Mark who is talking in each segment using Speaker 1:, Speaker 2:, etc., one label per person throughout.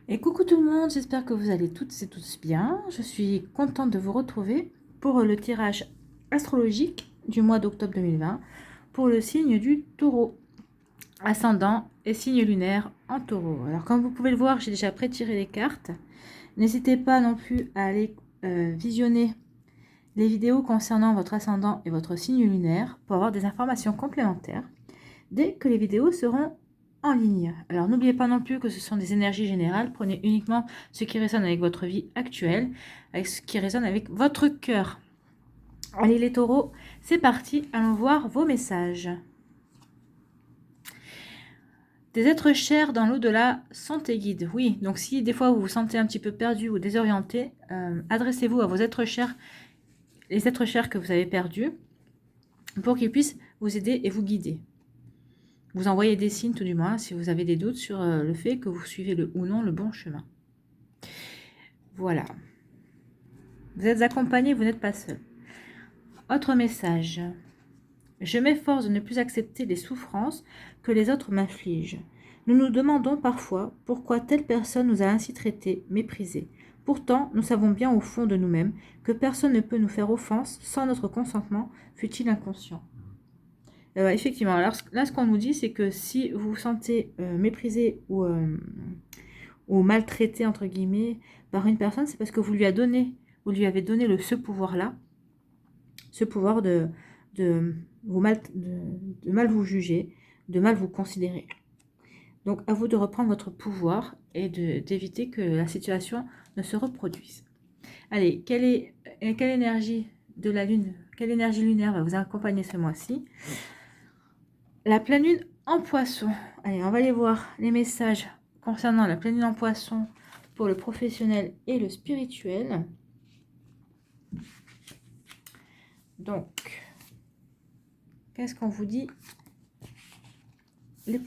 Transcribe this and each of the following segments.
Speaker 1: Et coucou tout le monde, j'espère que vous allez toutes et tous bien. Je suis contente de vous retrouver pour le tirage astrologique du mois d'octobre 2020 pour le signe du taureau, ascendant et signe lunaire en taureau. Alors comme vous pouvez le voir, j'ai déjà pré-tiré les cartes. N'hésitez pas non plus à aller visionner les vidéos concernant votre ascendant et votre signe lunaire pour avoir des informations complémentaires dès que les vidéos seront en ligne. Alors n'oubliez pas non plus que ce sont des énergies générales. Prenez uniquement ce qui résonne avec votre vie actuelle, avec ce qui résonne avec votre cœur. Allez les taureaux, c'est parti, allons voir vos messages. Des êtres chers dans l'au-delà sont tes guides. Oui, donc si des fois vous vous sentez un petit peu perdu ou désorienté, adressez-vous à vos êtres chers, les êtres chers que vous avez perdus, pour qu'ils puissent vous aider et vous guider. Vous envoyez des signes tout du moins si vous avez des doutes sur le fait que vous suivez ou non le bon chemin. Voilà. Vous êtes accompagné, vous n'êtes pas seul. Autre message. Je m'efforce de ne plus accepter les souffrances que les autres m'infligent. Nous nous demandons parfois pourquoi telle personne nous a ainsi traités, méprisés. Pourtant, nous savons bien au fond de nous-mêmes que personne ne peut nous faire offense sans notre consentement, fût-il inconscient. Effectivement, alors là, ce qu'on nous dit, c'est que si vous vous sentez méprisé ou maltraité, entre guillemets, par une personne, c'est parce que vous lui avez donné ce pouvoir-là, ce pouvoir de mal vous juger, de mal vous considérer. Donc, à vous de reprendre votre pouvoir et d'éviter que la situation ne se reproduise. Allez, quelle énergie de la Lune, quelle énergie lunaire va vous accompagner ce mois-ci? La pleine lune en poisson. Allez, on va aller voir les messages concernant la pleine lune en poisson pour le professionnel et le spirituel. Donc, qu'est-ce qu'on vous dit? Les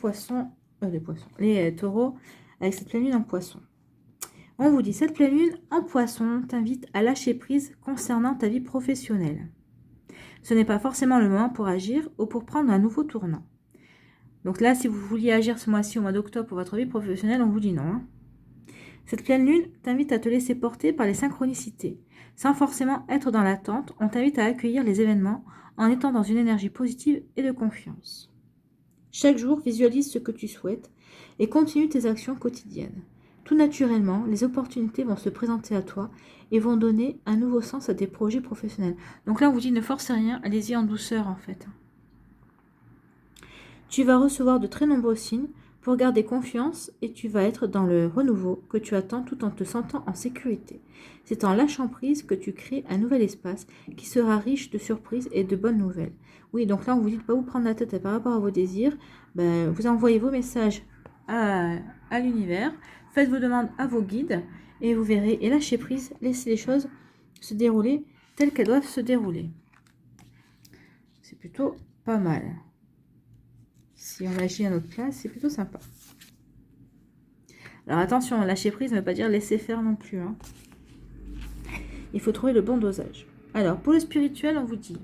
Speaker 1: taureaux, avec cette pleine lune en poisson. On vous dit, cette pleine lune en poisson t'invite à lâcher prise concernant ta vie professionnelle. Ce n'est pas forcément le moment pour agir ou pour prendre un nouveau tournant. Donc là, si vous vouliez agir ce mois-ci, au mois d'octobre, pour votre vie professionnelle, on vous dit non. Hein. Cette pleine lune t'invite à te laisser porter par les synchronicités. Sans forcément être dans l'attente, on t'invite à accueillir les événements en étant dans une énergie positive et de confiance. Chaque jour, visualise ce que tu souhaites et continue tes actions quotidiennes. Tout naturellement, les opportunités vont se présenter à toi et vont donner un nouveau sens à tes projets professionnels. Donc là, on vous dit ne forcez rien, allez-y en douceur en fait. Tu vas recevoir de très nombreux signes pour garder confiance et tu vas être dans le renouveau que tu attends tout en te sentant en sécurité. C'est en lâchant prise que tu crées un nouvel espace qui sera riche de surprises et de bonnes nouvelles. Oui, donc là, on vous dit de ne pas vous prendre la tête par rapport à vos désirs. Vous envoyez vos messages à l'univers, faites vos demandes à vos guides et vous verrez. Et lâchez prise, laissez les choses se dérouler telles qu'elles doivent se dérouler. C'est plutôt pas mal. Si on agit à notre place, c'est plutôt sympa. Alors attention, lâcher prise ne veut pas dire laisser faire non plus. Hein. Il faut trouver le bon dosage. Alors, pour le spirituel, on vous dit,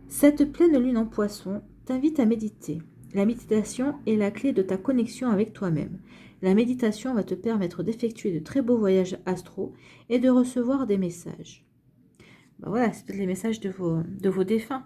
Speaker 1: cette pleine lune en poisson t'invite à méditer. La méditation est la clé de ta connexion avec toi-même. La méditation va te permettre d'effectuer de très beaux voyages astraux et de recevoir des messages. Voilà, c'est peut-être les messages de vos défunts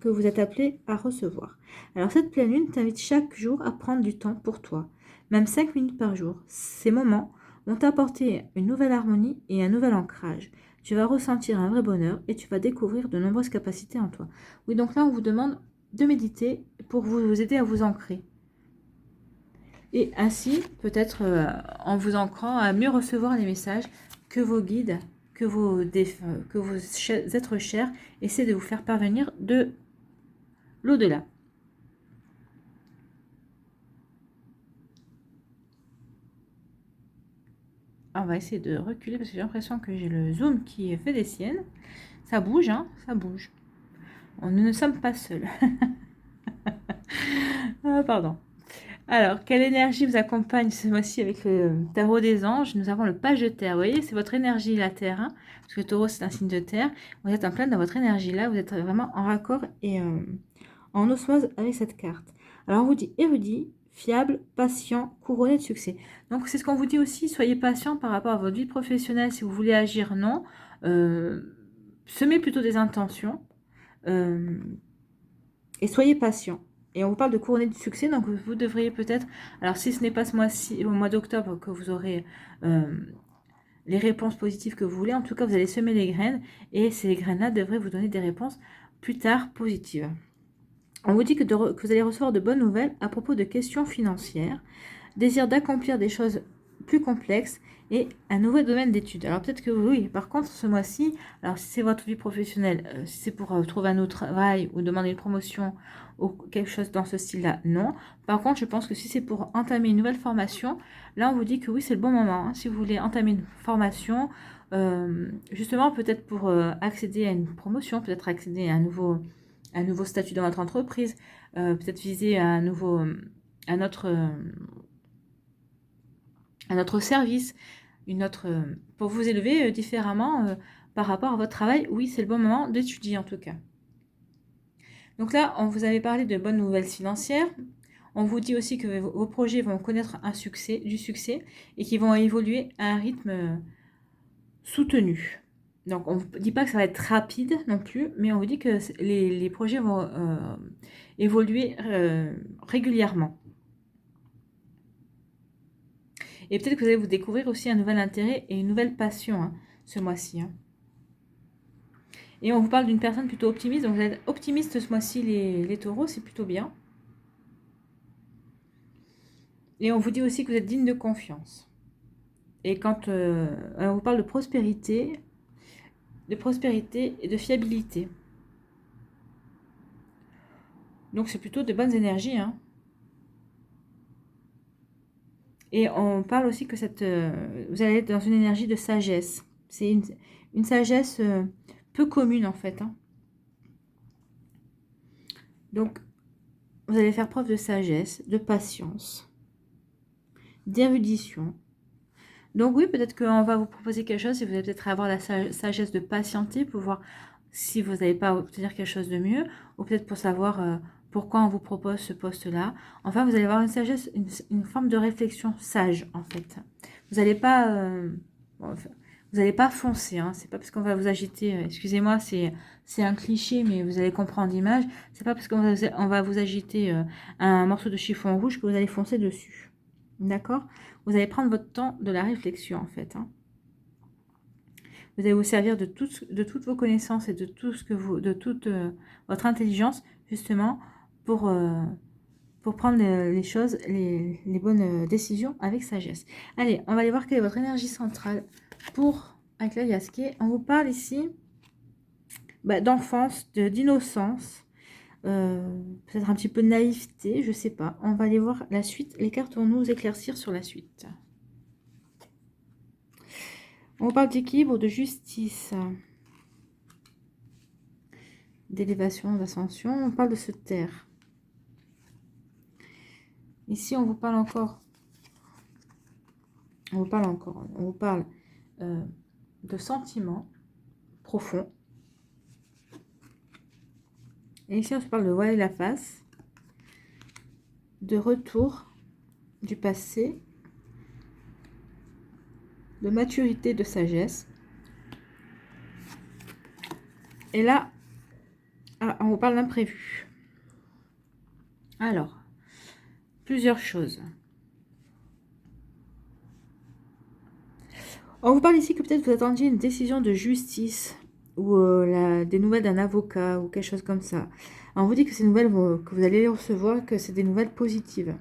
Speaker 1: que vous êtes appelé à recevoir. Alors cette pleine lune t'invite chaque jour à prendre du temps pour toi, même 5 minutes par jour. Ces moments vont t'apporter une nouvelle harmonie et un nouvel ancrage. Tu vas ressentir un vrai bonheur et tu vas découvrir de nombreuses capacités en toi. Oui, donc là on vous demande de méditer pour vous aider à vous ancrer. Et ainsi, peut-être en vous ancrant, à mieux recevoir les messages que vos guides, que vos êtres chers essaient de vous faire parvenir de l'au-delà. On va essayer de reculer parce que j'ai l'impression que j'ai le zoom qui fait des siennes. Ça bouge, hein, ça bouge. Nous ne sommes pas seuls. Pardon. Alors, quelle énergie vous accompagne ce mois-ci avec le tarot des anges? Nous avons le page de terre. Vous voyez, c'est votre énergie, la terre. Hein, parce que le taureau, c'est un signe de terre. Vous êtes en plein dans votre énergie là. Vous êtes vraiment en raccord et en osmose avec cette carte. Alors, on vous dit érudit, fiable, patient, couronné de succès. Donc, c'est ce qu'on vous dit aussi, soyez patient par rapport à votre vie professionnelle. Si vous voulez agir, non. Semez plutôt des intentions. Et soyez patient. Et on vous parle de couronner du succès, donc vous devriez peut-être, alors si ce n'est pas ce mois-ci, au mois d'octobre, que vous aurez les réponses positives que vous voulez, en tout cas vous allez semer les graines, et ces graines-là devraient vous donner des réponses plus tard positives. On vous dit que vous allez recevoir de bonnes nouvelles à propos de questions financières, désir d'accomplir des choses plus complexes, et un nouveau domaine d'études. Alors peut-être que oui, par contre ce mois-ci, alors si c'est votre vie professionnelle, si c'est pour trouver un autre travail ou demander une promotion ou quelque chose dans ce style-là, non. Par contre, je pense que si c'est pour entamer une nouvelle formation, là on vous dit que oui, c'est le bon moment. Hein, si vous voulez entamer une formation, justement peut-être pour accéder à une promotion, peut-être accéder à un nouveau statut dans votre entreprise, peut-être viser à un autre service, pour vous élever différemment par rapport à votre travail. Oui, c'est le bon moment d'étudier en tout cas. Donc là, on vous avait parlé de bonnes nouvelles financières. On vous dit aussi que vos projets vont connaître du succès et qu'ils vont évoluer à un rythme soutenu. Donc on ne vous dit pas que ça va être rapide non plus, mais on vous dit que les projets vont évoluer régulièrement. Et peut-être que vous allez vous découvrir aussi un nouvel intérêt et une nouvelle passion hein, ce mois-ci. Hein. Et on vous parle d'une personne plutôt optimiste. Donc vous êtes optimiste ce mois-ci, les taureaux, c'est plutôt bien. Et on vous dit aussi que vous êtes digne de confiance. Et quand on vous parle de prospérité et de fiabilité. Donc c'est plutôt de bonnes énergies. Hein. Et on parle aussi que vous allez être dans une énergie de sagesse. C'est une sagesse peu commune en fait. Hein. Donc, vous allez faire preuve de sagesse, de patience, d'érudition. Donc oui, peut-être qu'on va vous proposer quelque chose et vous allez peut-être avoir la sagesse de patienter pour voir si vous n'allez pas obtenir quelque chose de mieux ou peut-être pour savoir pourquoi on vous propose ce poste-là. Enfin, vous allez avoir une sagesse, une forme de réflexion sage, en fait. Vous n'allez pas, foncer. Hein. C'est pas parce qu'on va vous agiter. Excusez-moi, c'est un cliché, mais vous allez comprendre l'image. C'est pas parce qu'on va vous agiter un morceau de chiffon rouge que vous allez foncer dessus. D'accord? Vous allez prendre votre temps de la réflexion, en fait. Hein. Vous allez vous servir de toutes vos connaissances et de toute votre intelligence, justement, pour prendre les choses, les bonnes décisions avec sagesse. Allez, on va aller voir quelle est votre énergie centrale avec la Yaské. On vous parle ici d'enfance, d'innocence, peut-être un petit peu de naïveté, je ne sais pas. On va aller voir la suite. Les cartes vont nous éclaircir sur la suite. On parle d'équilibre, de justice, d'élévation, d'ascension. On parle de se taire. Ici, on vous parle encore. On vous parle de sentiments profonds. Et ici, on se parle de voiler la face, de retour du passé, de maturité, de sagesse. Et là, on vous parle d'imprévu. Alors, plusieurs choses. On vous parle ici que peut-être vous attendiez une décision de justice ou des nouvelles d'un avocat ou quelque chose comme ça. Alors on vous dit que ces nouvelles que vous allez les recevoir, que c'est des nouvelles positives.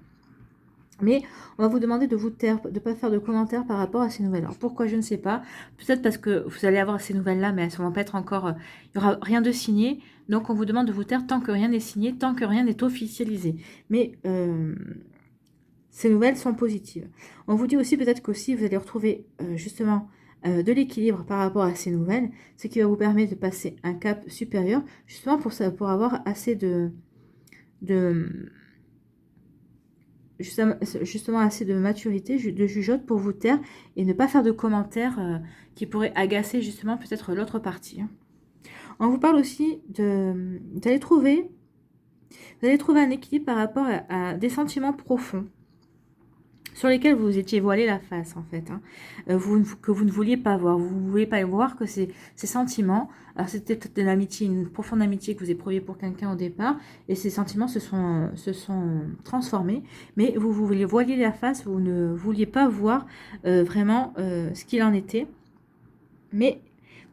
Speaker 1: Mais on va vous demander de vous taire, de ne pas faire de commentaires par rapport à ces nouvelles. Alors pourquoi, je ne sais pas. Peut-être parce que vous allez avoir ces nouvelles-là, mais elles ne vont pas être encore... il n'y aura rien de signé. Donc on vous demande de vous taire tant que rien n'est signé, tant que rien n'est officialisé. Mais ces nouvelles sont positives. On vous dit aussi peut-être qu'aussi vous allez retrouver justement de l'équilibre par rapport à ces nouvelles, ce qui va vous permettre de passer un cap supérieur, justement pour avoir assez justement assez de maturité, de jugeote pour vous taire et ne pas faire de commentaires qui pourraient agacer justement peut-être l'autre partie. On vous parle aussi d'aller trouver Vous allez trouver un équilibre par rapport à des sentiments profonds sur lesquels vous étiez voilé la face, en fait, hein, que vous ne vouliez pas voir. Vous ne vouliez pas voir que ces sentiments, alors c'était peut-être de l'amitié, une profonde amitié que vous éprouviez pour quelqu'un au départ, et ces sentiments se sont transformés, mais vous vouliez voiler la face, vous ne vouliez pas voir vraiment ce qu'il en était, mais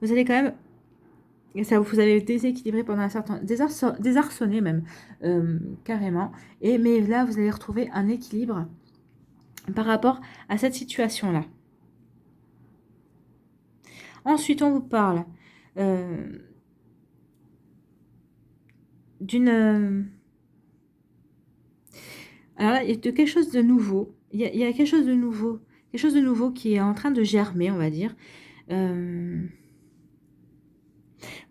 Speaker 1: vous allez quand même, et ça vous avez déséquilibré pendant un certain temps, désarçonné même, carrément, mais là vous allez retrouver un équilibre par rapport à cette situation-là. Ensuite, on vous parle d'une... alors là, il y a de quelque chose de nouveau. Il y a quelque chose de nouveau. Quelque chose de nouveau qui est en train de germer, on va dire.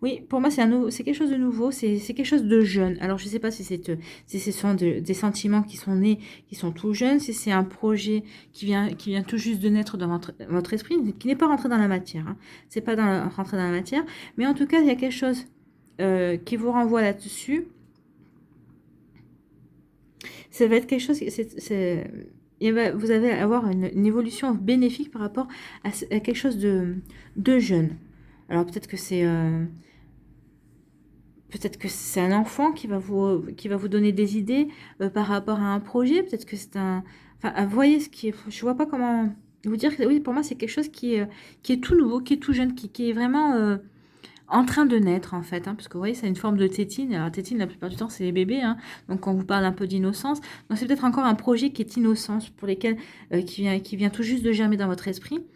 Speaker 1: Oui, pour moi, c'est quelque chose de nouveau, c'est quelque chose de jeune. Alors, je ne sais pas si ce sont des sentiments qui sont nés, qui sont tout jeunes, si c'est un projet qui vient tout juste de naître dans votre esprit, qui n'est pas rentré dans la matière. Hein. C'est pas rentré dans la matière, mais en tout cas, il y a quelque chose qui vous renvoie là-dessus. Ça va être quelque chose, vous allez avoir une évolution bénéfique par rapport à quelque chose de jeune. Alors, peut-être que c'est un enfant qui va vous donner des idées par rapport à un projet. Peut-être que c'est un... Enfin, voyez ce qui est... Je vois pas comment vous dire que oui, pour moi, c'est quelque chose qui est tout nouveau, qui est tout jeune, qui est vraiment en train de naître, en fait. Hein, parce que vous voyez, ça a une forme de tétine. Alors, tétine, la plupart du temps, c'est les bébés. Hein, donc, on vous parle un peu d'innocence. Donc, c'est peut-être encore un projet qui est innocence, pour lesquels, qui vient tout juste de germer dans votre esprit.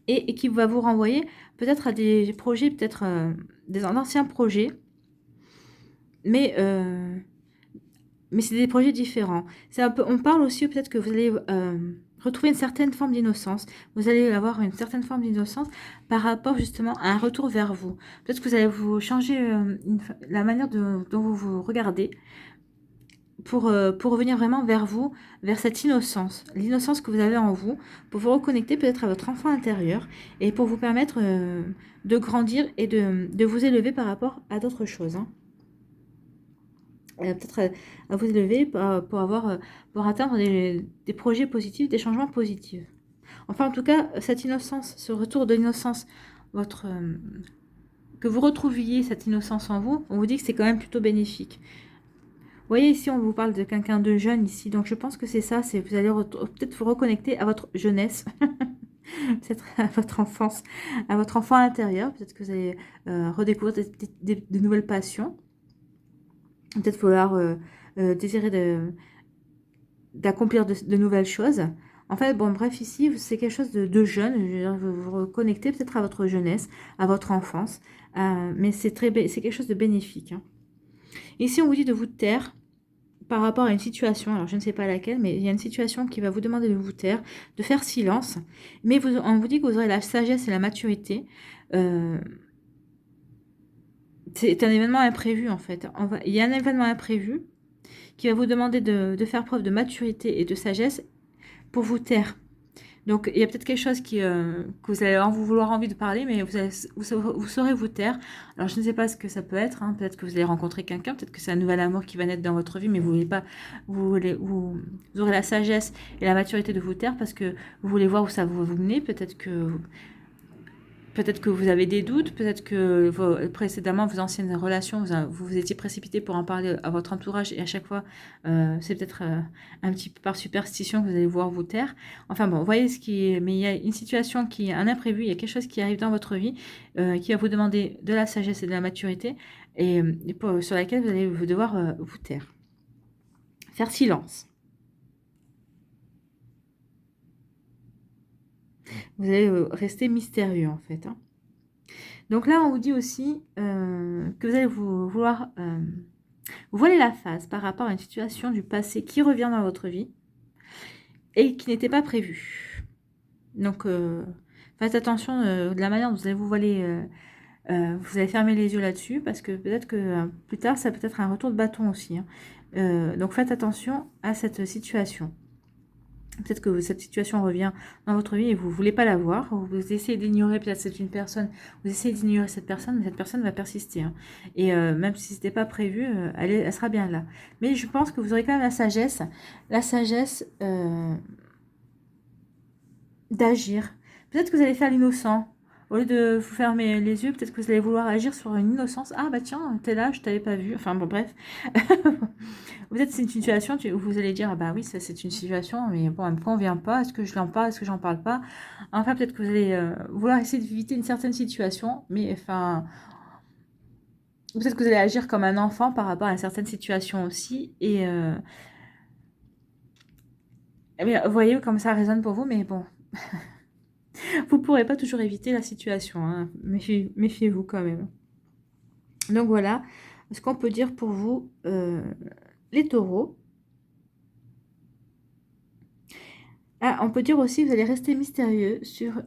Speaker 1: Et qui va vous renvoyer peut-être à des projets, peut-être des anciens projets, mais c'est des projets différents. On parle aussi peut-être que vous allez retrouver une certaine forme d'innocence. Vous allez avoir une certaine forme d'innocence par rapport justement à un retour vers vous. Peut-être que vous allez vous changer la manière dont vous vous regardez pour revenir vraiment vers vous, vers cette innocence, l'innocence que vous avez en vous, pour vous reconnecter peut-être à votre enfant intérieur et pour vous permettre de grandir et de vous élever par rapport à d'autres choses. Hein. Peut-être à vous élever pour atteindre des projets positifs, des changements positifs. Enfin, en tout cas, cette innocence, ce retour de l'innocence, que vous retrouviez cette innocence en vous, on vous dit que c'est quand même plutôt bénéfique. Vous voyez, ici, on vous parle de quelqu'un de jeune ici. Donc, je pense que c'est ça. Vous allez peut-être vous reconnecter à votre jeunesse. Peut-être à votre enfance, à votre enfant intérieur. Peut-être que vous allez redécouvrir de nouvelles passions. Peut-être vouloir désirer d'accomplir de nouvelles choses. En fait, bon, bref, ici, c'est quelque chose de jeune. Je veux dire, vous vous reconnectez peut-être à votre jeunesse, à votre enfance. Mais c'est quelque chose de bénéfique. Hein. Ici, on vous dit de vous taire par rapport à une situation, alors je ne sais pas laquelle, mais il y a une situation qui va vous demander de vous taire, de faire silence, mais on vous dit que vous aurez la sagesse et la maturité. C'est un événement imprévu, en fait. Il y a un événement imprévu qui va vous demander de faire preuve de maturité et de sagesse pour vous taire. Donc, il y a peut-être quelque chose que vous allez vouloir envie de parler, mais vous saurez vous taire. Alors, je ne sais pas ce que ça peut être. Hein. Peut-être que vous allez rencontrer quelqu'un. Peut-être que c'est un nouvel amour qui va naître dans votre vie, mais vous aurez la sagesse et la maturité de vous taire parce que vous voulez voir où ça vous mener. Peut-être que vous avez des doutes, peut-être que précédemment, vos anciennes relations, vous vous étiez précipité pour en parler à votre entourage et à chaque fois, c'est peut-être un petit peu par superstition que vous allez voir vous taire. Enfin bon, vous voyez mais il y a une situation qui est un imprévu, il y a quelque chose qui arrive dans votre vie qui va vous demander de la sagesse et de la maturité et sur laquelle vous allez devoir vous taire. Faire silence. Vous allez rester mystérieux en fait. Hein. Donc là, on vous dit aussi que vous allez vouloir vous voiler la face par rapport à une situation du passé qui revient dans votre vie et qui n'était pas prévue. Donc, faites attention de la manière dont vous allez vous voiler. Vous allez fermer les yeux là-dessus parce que peut-être que plus tard, ça peut être un retour de bâton aussi. Hein. Donc, faites attention à cette situation. Peut-être que cette situation revient dans votre vie et vous ne voulez pas la voir. Vous essayez d'ignorer, peut-être c'est une personne, vous essayez d'ignorer cette personne, mais cette personne va persister. Hein. Et même si ce n'était pas prévu, elle sera bien là. Mais je pense que vous aurez quand même la sagesse d'agir. Peut-être que vous allez faire l'innocent. Au lieu de vous fermer les yeux, peut-être que vous allez vouloir agir sur une innocence. Ah bah tiens, t'es là, je t'avais pas vu. Enfin bon, bref. Peut-être c'est une situation où vous allez dire, ah bah oui, ça c'est une situation, mais bon, elle me convient pas. Est-ce que je l'en parle, est-ce que j'en parle pas? Enfin, peut-être que vous allez vouloir essayer d'éviter une certaine situation, mais enfin, peut-être que vous allez agir comme un enfant par rapport à une certaine situation aussi. Et eh bien, vous voyez comme ça résonne pour vous, mais bon. Vous ne pourrez pas toujours éviter la situation, hein. Méfiez-vous quand même. Donc voilà ce qu'on peut dire pour vous, les taureaux. Ah, on peut dire aussi que vous allez rester mystérieux sur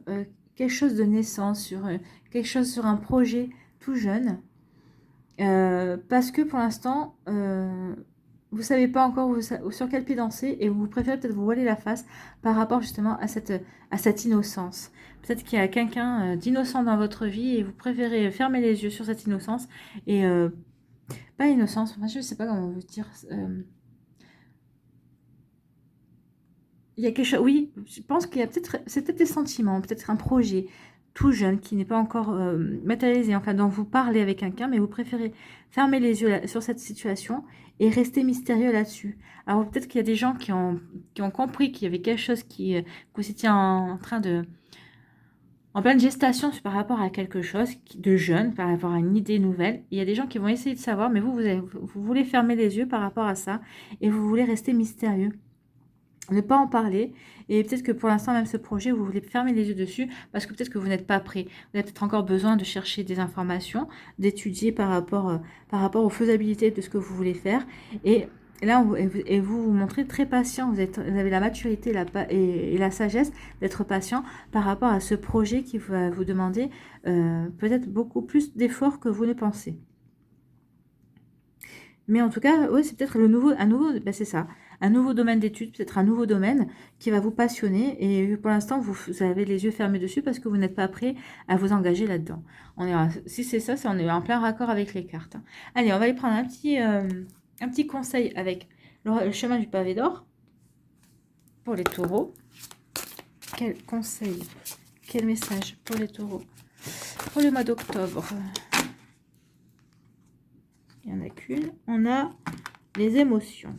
Speaker 1: quelque chose de naissant, sur quelque chose, sur un projet tout jeune. Parce que pour l'instant, vous ne savez pas encore sur quel pied danser et vous préférez peut-être vous voiler la face par rapport justement à cette innocence. Peut-être qu'il y a quelqu'un d'innocent dans votre vie et vous préférez fermer les yeux sur cette innocence et pas innocence, enfin, je ne sais pas comment vous dire. Il y a quelque chose, oui, je pense qu'il y a c'est peut-être des sentiments, peut-être un projet tout jeune qui n'est pas encore matérialisé, enfin dont vous parlez avec quelqu'un, mais vous préférez fermer les yeux sur cette situation et rester mystérieux là-dessus. Alors peut-être qu'il y a des gens qui ont compris qu'il y avait quelque chose que vous étiez en train de... en pleine gestation par rapport à quelque chose de jeune, par rapport à une idée nouvelle. Il y a des gens qui vont essayer de savoir, mais vous voulez fermer les yeux par rapport à ça et vous voulez rester mystérieux. Ne pas en parler, et peut-être que pour l'instant même ce projet vous voulez fermer les yeux dessus parce que peut-être que vous n'êtes pas prêt, vous avez peut-être encore besoin de chercher des informations, d'étudier par rapport aux faisabilités de ce que vous voulez faire, et là vous vous montrez très patient, vous avez la maturité et la sagesse d'être patient par rapport à ce projet qui va vous demander peut-être beaucoup plus d'efforts que vous ne pensez. Mais en tout cas, oui, c'est peut-être ben c'est ça, un nouveau domaine d'études, peut-être un nouveau domaine qui va vous passionner. Et pour l'instant, vous avez les yeux fermés dessus parce que vous n'êtes pas prêt à vous engager là-dedans. Si c'est ça, on est en plein raccord avec les cartes. Allez, on va aller prendre un petit conseil avec le chemin du pavé d'or pour les taureaux. Quel conseil, quel message pour les taureaux pour le mois d'octobre? Il n'y en a qu'une. On a les émotions.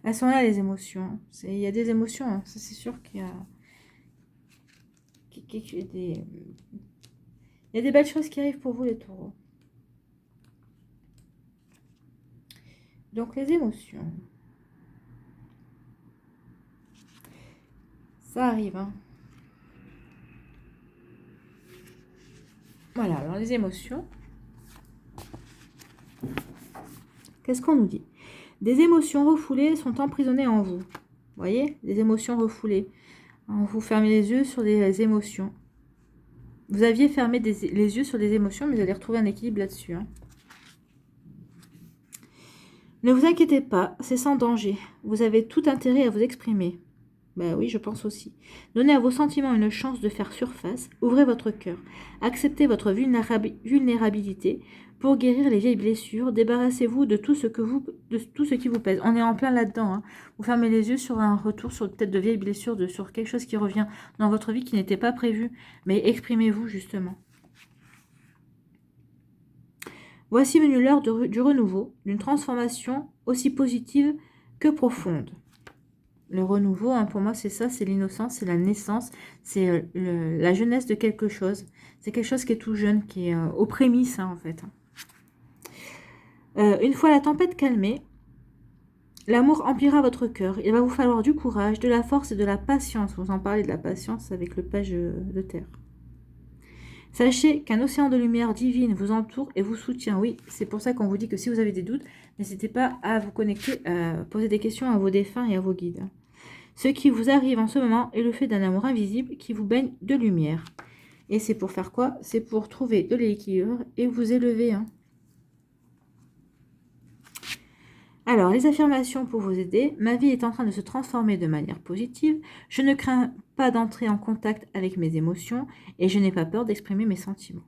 Speaker 1: Elles sont là, les émotions. Il y a des émotions. Hein. Ça, c'est sûr qu'il y a... Il y a des belles choses qui arrivent pour vous, les taureaux. Donc, les émotions. Ça arrive, hein. Voilà, alors les émotions. Qu'est-ce qu'on nous dit? Des émotions refoulées sont emprisonnées en vous. Vous voyez? Des émotions refoulées. Vous fermez les yeux sur des émotions. Vous aviez fermé les yeux sur des émotions, mais vous allez retrouver un équilibre là-dessus. Hein. Ne vous inquiétez pas, c'est sans danger. Vous avez tout intérêt à vous exprimer. Ben oui, je pense aussi. Donnez à vos sentiments une chance de faire surface. Ouvrez votre cœur. Acceptez votre vulnérabilité pour guérir les vieilles blessures. Débarrassez-vous de tout ce qui vous pèse. On est en plein là-dedans. Hein. Vous fermez les yeux sur un retour sur peut-être de vieilles blessures, sur quelque chose qui revient dans votre vie qui n'était pas prévu. Mais exprimez-vous justement. Voici venu l'heure du renouveau, d'une transformation aussi positive que profonde. Le renouveau, hein, pour moi, c'est ça, c'est l'innocence, c'est la naissance, c'est la jeunesse de quelque chose. C'est quelque chose qui est tout jeune, qui est aux prémices, hein, en fait. Une fois la tempête calmée, l'amour emplira votre cœur. Il va vous falloir du courage, de la force et de la patience. Vous en parlez de la patience avec le page de terre. Sachez qu'un océan de lumière divine vous entoure et vous soutient. Oui, c'est pour ça qu'on vous dit que si vous avez des doutes, n'hésitez pas à vous connecter, à poser des questions à vos défunts et à vos guides. Ce qui vous arrive en ce moment est le fait d'un amour invisible qui vous baigne de lumière. Et c'est pour faire quoi? C'est pour trouver de l'équilibre et vous élever. Hein. Alors, les affirmations pour vous aider. Ma vie est en train de se transformer de manière positive. Je ne crains pas d'entrer en contact avec mes émotions et je n'ai pas peur d'exprimer mes sentiments.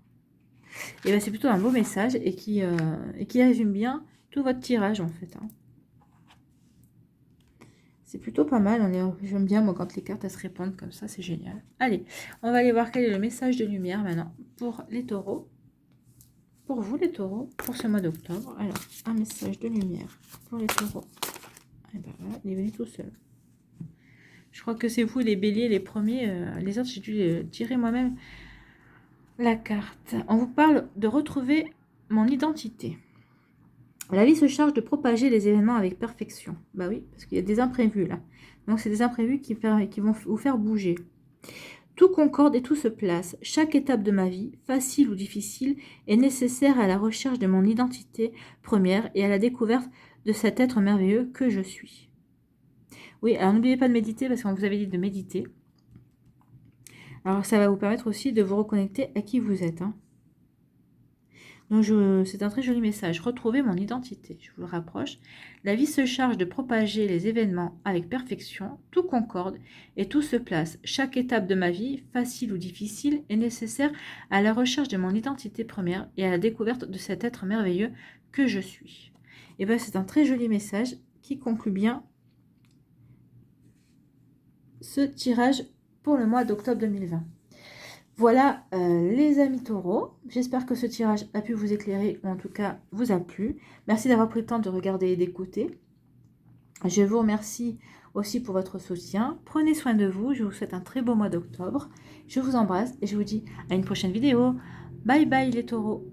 Speaker 1: Et bien, c'est plutôt un beau message et qui résume bien tout votre tirage, en fait. Hein. C'est plutôt pas mal. J'aime bien, moi, quand les cartes elles se répondent comme ça, c'est génial. Allez, on va aller voir quel est le message de lumière maintenant pour les taureaux. Pour vous, les taureaux, pour ce mois d'octobre. Alors, un message de lumière pour les taureaux. Et ben voilà, il est venu tout seul. Je crois que c'est vous, les béliers, les premiers. Les autres, j'ai dû tirer moi-même la carte. On vous parle de retrouver mon identité. La vie se charge de propager les événements avec perfection. Bah oui, parce qu'il y a des imprévus là. Donc c'est des imprévus qui vont vous faire bouger. Tout concorde et tout se place. Chaque étape de ma vie, facile ou difficile, est nécessaire à la recherche de mon identité première et à la découverte de cet être merveilleux que je suis. Oui, alors n'oubliez pas de méditer parce qu'on vous avait dit de méditer. Alors ça va vous permettre aussi de vous reconnecter à qui vous êtes. Hein. Donc c'est un très joli message. Retrouvez mon identité. Je vous le rapproche. La vie se charge de propager les événements avec perfection. Tout concorde et tout se place. Chaque étape de ma vie, facile ou difficile, est nécessaire à la recherche de mon identité première et à la découverte de cet être merveilleux que je suis. Et bien c'est un très joli message qui conclut bien ce tirage pour le mois d'octobre 2020. Voilà les amis taureaux, j'espère que ce tirage a pu vous éclairer ou en tout cas vous a plu. Merci d'avoir pris le temps de regarder et d'écouter. Je vous remercie aussi pour votre soutien. Prenez soin de vous, je vous souhaite un très beau mois d'octobre. Je vous embrasse et je vous dis à une prochaine vidéo. Bye bye les taureaux.